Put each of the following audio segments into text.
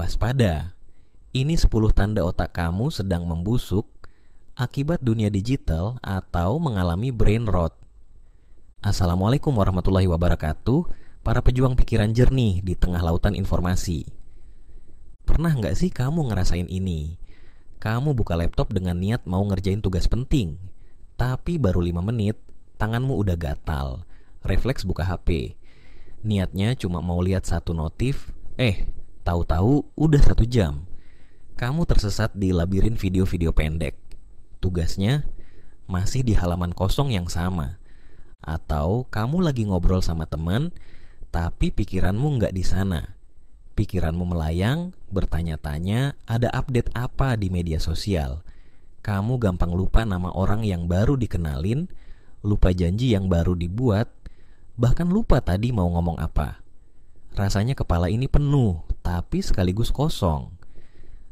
Waspada, ini 10 tanda otak kamu sedang membusuk akibat dunia digital atau mengalami brain rot. Assalamualaikum warahmatullahi wabarakatuh, para pejuang pikiran jernih di tengah lautan informasi. Pernah nggak sih kamu ngerasain ini? Kamu buka laptop dengan niat mau ngerjain tugas penting, tapi baru 5 menit, tanganmu udah gatal, refleks buka HP. Niatnya cuma mau lihat satu notif, tahu-tahu udah 1 jam. Kamu tersesat di labirin video-video pendek. Tugasnya masih di halaman kosong yang sama. Atau kamu lagi ngobrol sama teman, tapi pikiranmu nggak di sana. Pikiranmu melayang, bertanya-tanya ada update apa di media sosial. Kamu gampang lupa nama orang yang baru dikenalin, lupa janji yang baru dibuat, bahkan lupa tadi mau ngomong apa. Rasanya kepala ini penuh, tapi sekaligus kosong.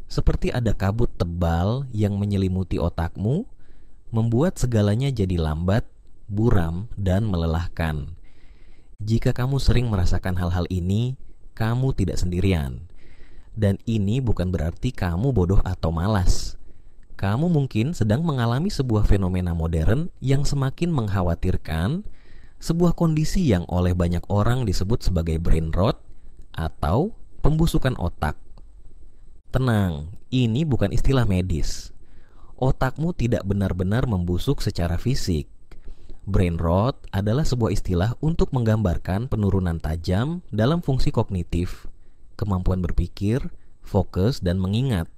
Seperti ada kabut tebal yang menyelimuti otakmu, membuat segalanya jadi lambat, buram, dan melelahkan. Jika kamu sering merasakan hal-hal ini, kamu tidak sendirian. Dan ini bukan berarti kamu bodoh atau malas. Kamu mungkin sedang mengalami sebuah fenomena modern yang semakin mengkhawatirkan, sebuah kondisi yang oleh banyak orang disebut sebagai brain rot atau pembusukan otak. Tenang, ini bukan istilah medis. Otakmu tidak benar-benar membusuk secara fisik. Brain rot adalah sebuah istilah untuk menggambarkan penurunan tajam dalam fungsi kognitif, kemampuan berpikir, fokus, dan mengingat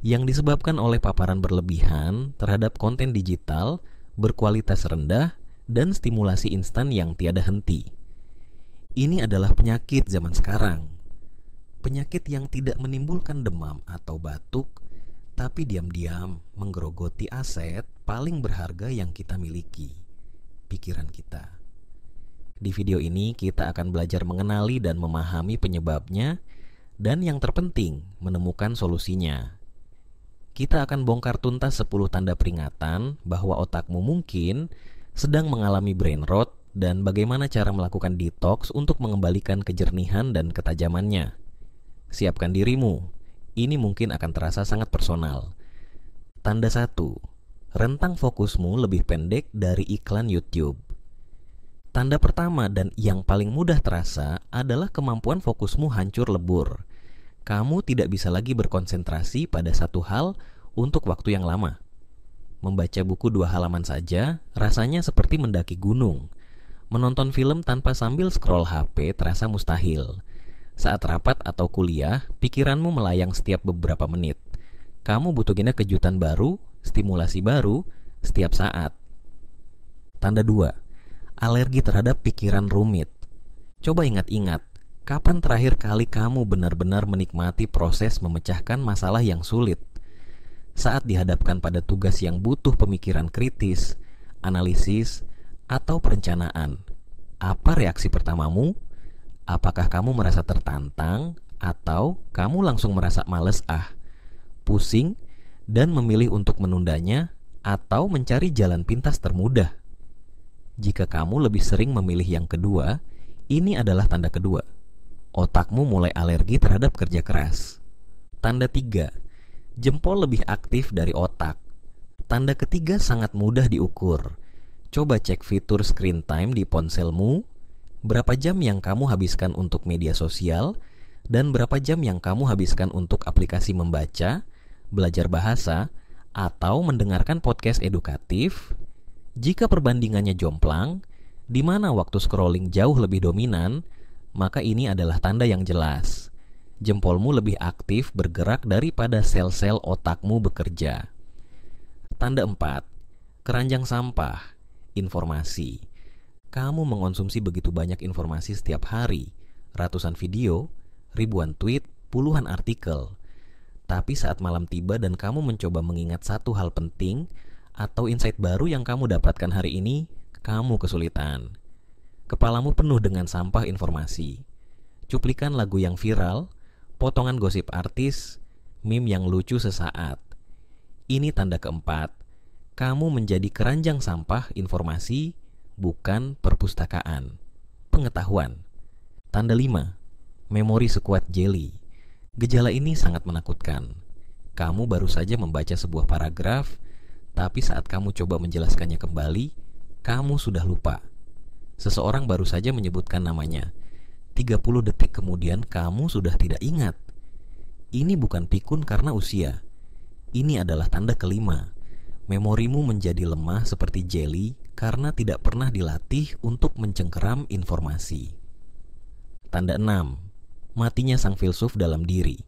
yang disebabkan oleh paparan berlebihan terhadap konten digital berkualitas rendah dan stimulasi instan yang tiada henti. Ini adalah penyakit zaman sekarang. Penyakit yang tidak menimbulkan demam atau batuk, tapi diam-diam menggerogoti aset paling berharga yang kita miliki, pikiran kita. Di video ini kita akan belajar mengenali dan memahami penyebabnya, dan yang terpenting menemukan solusinya. Kita akan bongkar tuntas 10 tanda peringatan bahwa otakmu mungkin sedang mengalami brain rot dan bagaimana cara melakukan detox untuk mengembalikan kejernihan dan ketajamannya. Siapkan dirimu, ini mungkin akan terasa sangat personal. Tanda 1, rentang fokusmu lebih pendek dari iklan YouTube. Tanda pertama dan yang paling mudah terasa adalah kemampuan fokusmu hancur lebur. Kamu tidak bisa lagi berkonsentrasi pada satu hal untuk waktu yang lama. Membaca buku 2 halaman saja rasanya seperti mendaki gunung. Menonton film tanpa sambil scroll HP terasa mustahil. Saat rapat atau kuliah, pikiranmu melayang setiap beberapa menit. Kamu butuhinnya kejutan baru, stimulasi baru, setiap saat. Tanda 2, alergi terhadap pikiran rumit. Coba ingat-ingat, kapan terakhir kali kamu benar-benar menikmati proses memecahkan masalah yang sulit? Saat dihadapkan pada tugas yang butuh pemikiran kritis, analisis, atau perencanaan, apa reaksi pertamamu? Apakah kamu merasa tertantang atau kamu langsung merasa males, pusing, dan memilih untuk menundanya atau mencari jalan pintas termudah? Jika kamu lebih sering memilih yang kedua, ini adalah tanda kedua. Otakmu mulai alergi terhadap kerja keras. Tanda 3, jempol lebih aktif dari otak. Tanda ketiga sangat mudah diukur. Coba cek fitur screen time di ponselmu. Berapa jam yang kamu habiskan untuk media sosial dan berapa jam yang kamu habiskan untuk aplikasi membaca, belajar bahasa, atau mendengarkan podcast edukatif. Jika perbandingannya jomplang, di mana waktu scrolling jauh lebih dominan, maka ini adalah tanda yang jelas. Jempolmu lebih aktif bergerak daripada sel-sel otakmu bekerja. Tanda 4, keranjang sampah, informasi. Kamu mengonsumsi begitu banyak informasi setiap hari, ratusan video, ribuan tweet, puluhan artikel. Tapi saat malam tiba dan kamu mencoba mengingat satu hal penting atau insight baru yang kamu dapatkan hari ini, kamu kesulitan. Kepalamu penuh dengan sampah informasi. Cuplikan lagu yang viral, potongan gosip artis, meme yang lucu sesaat. Ini tanda keempat, kamu menjadi keranjang sampah informasi, bukan perpustakaan. Pengetahuan. Tanda 5, memori sekuat jeli. Gejala ini sangat menakutkan. Kamu baru saja membaca sebuah paragraf, tapi saat kamu coba menjelaskannya kembali, kamu sudah lupa. Seseorang baru saja menyebutkan namanya. 30 detik kemudian kamu sudah tidak ingat. Ini bukan pikun karena usia. Ini adalah tanda kelima. Memorimu menjadi lemah seperti jeli karena tidak pernah dilatih untuk mencengkeram informasi. Tanda 6. Matinya sang filsuf dalam diri.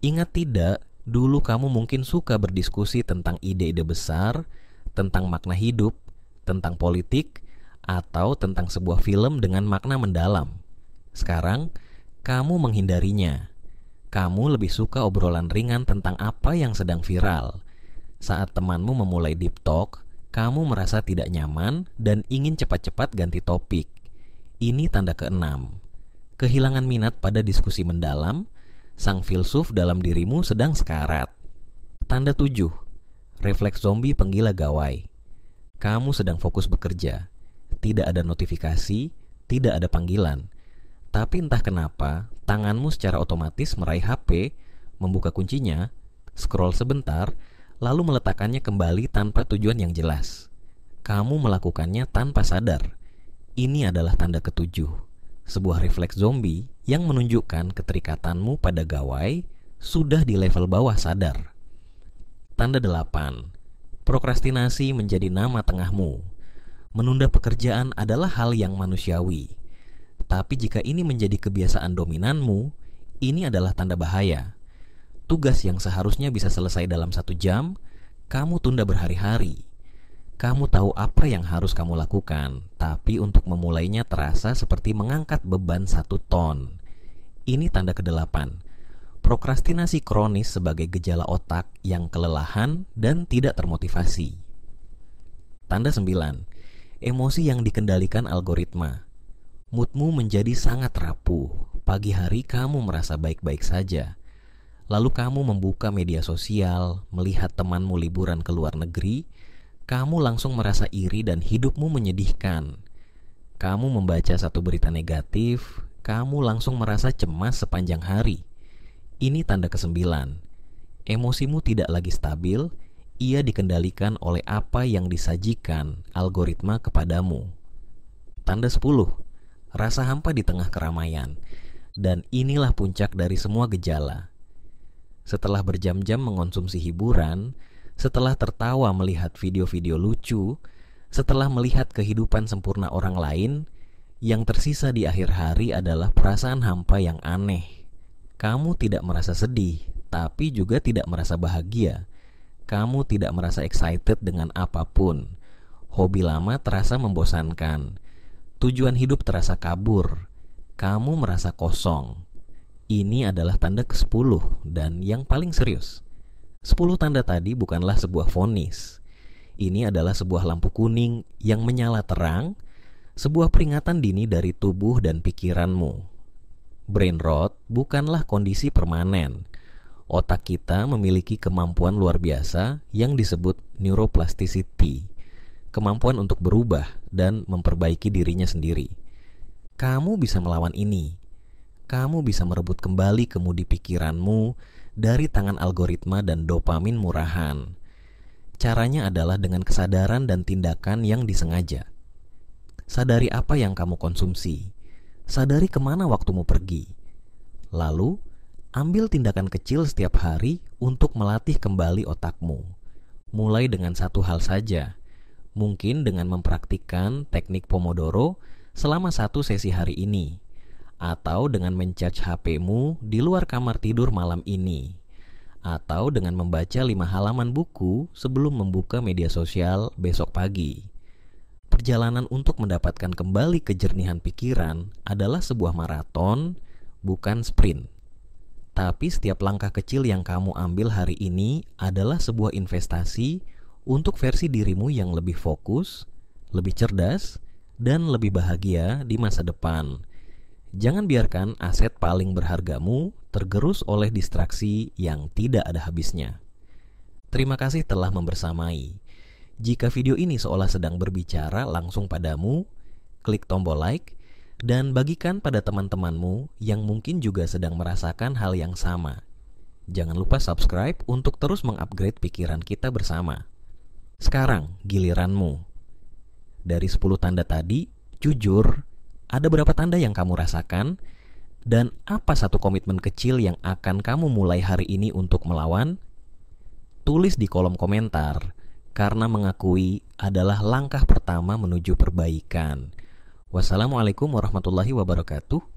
Ingat tidak, dulu kamu mungkin suka berdiskusi tentang ide-ide besar, tentang makna hidup, tentang politik, atau tentang sebuah film dengan makna mendalam. Sekarang, kamu menghindarinya. Kamu lebih suka obrolan ringan tentang apa yang sedang viral. Saat temanmu memulai deep talk, kamu merasa tidak nyaman dan ingin cepat-cepat ganti topik. Ini tanda ke-6. Kehilangan minat pada diskusi mendalam, sang filsuf dalam dirimu sedang sekarat. Tanda 7. Refleks zombie penggila gawai. Kamu sedang fokus bekerja. Tidak ada notifikasi, tidak ada panggilan. Tapi entah kenapa, tanganmu secara otomatis meraih HP, membuka kuncinya, scroll sebentar, lalu meletakkannya kembali tanpa tujuan yang jelas. Kamu melakukannya tanpa sadar. Ini adalah tanda ke-7. Sebuah refleks zombie yang menunjukkan keterikatanmu pada gawai sudah di level bawah sadar. Tanda 8. Prokrastinasi menjadi nama tengahmu. Menunda pekerjaan adalah hal yang manusiawi. Tapi jika ini menjadi kebiasaan dominanmu, ini adalah tanda bahaya. Tugas yang seharusnya bisa selesai dalam 1 jam, kamu tunda berhari-hari. Kamu tahu apa yang harus kamu lakukan, tapi untuk memulainya terasa seperti mengangkat beban 1 ton. Ini tanda ke-8. Prokrastinasi kronis sebagai gejala otak yang kelelahan dan tidak termotivasi. Tanda 9. Emosi yang dikendalikan algoritma. Moodmu menjadi sangat rapuh. Pagi hari kamu merasa baik-baik saja. Lalu kamu membuka media sosial, melihat temanmu liburan ke luar negeri, kamu langsung merasa iri dan hidupmu menyedihkan. Kamu membaca satu berita negatif, kamu langsung merasa cemas sepanjang hari. Ini tanda ke-9. Emosimu tidak lagi stabil, ia dikendalikan oleh apa yang disajikan algoritma kepadamu. Tanda 10. Rasa hampa di tengah keramaian. Dan inilah puncak dari semua gejala. Setelah berjam-jam mengonsumsi hiburan, setelah tertawa melihat video-video lucu, setelah melihat kehidupan sempurna orang lain, yang tersisa di akhir hari adalah perasaan hampa yang aneh. Kamu tidak merasa sedih, tapi juga tidak merasa bahagia. Kamu tidak merasa excited dengan apapun. Hobi lama terasa membosankan. Tujuan hidup terasa kabur. Kamu merasa kosong. Ini adalah tanda ke-10 dan yang paling serius. 10 tanda tadi bukanlah sebuah vonis. Ini adalah sebuah lampu kuning yang menyala terang, sebuah peringatan dini dari tubuh dan pikiranmu. Brain rot bukanlah kondisi permanen. Otak kita memiliki kemampuan luar biasa yang disebut neuroplasticity, kemampuan untuk berubah dan memperbaiki dirinya sendiri. Kamu bisa melawan ini. Kamu bisa merebut kembali kemudi pikiranmu dari tangan algoritma dan dopamin murahan. Caranya adalah dengan kesadaran dan tindakan yang disengaja. Sadari apa yang kamu konsumsi. Sadari kemana waktumu pergi. Lalu, ambil tindakan kecil setiap hari untuk melatih kembali otakmu. Mulai dengan satu hal saja. Mungkin dengan mempraktikkan teknik Pomodoro selama 1 sesi hari ini. Atau dengan men-charge HP-mu di luar kamar tidur malam ini. Atau dengan membaca 5 halaman buku sebelum membuka media sosial besok pagi. Perjalanan untuk mendapatkan kembali kejernihan pikiran adalah sebuah maraton, bukan sprint. Tapi setiap langkah kecil yang kamu ambil hari ini adalah sebuah investasi untuk versi dirimu yang lebih fokus, lebih cerdas, dan lebih bahagia di masa depan. Jangan biarkan aset paling berhargamu tergerus oleh distraksi yang tidak ada habisnya. Terima kasih telah membersamai. Jika video ini seolah sedang berbicara langsung padamu, klik tombol like dan bagikan pada teman-temanmu yang mungkin juga sedang merasakan hal yang sama. Jangan lupa subscribe untuk terus mengupgrade pikiran kita bersama. Sekarang giliranmu. Dari 10 tanda tadi, jujur, ada berapa tanda yang kamu rasakan? Dan apa satu komitmen kecil yang akan kamu mulai hari ini untuk melawan? Tulis di kolom komentar, karena mengakui adalah langkah pertama menuju perbaikan. Wassalamualaikum warahmatullahi wabarakatuh.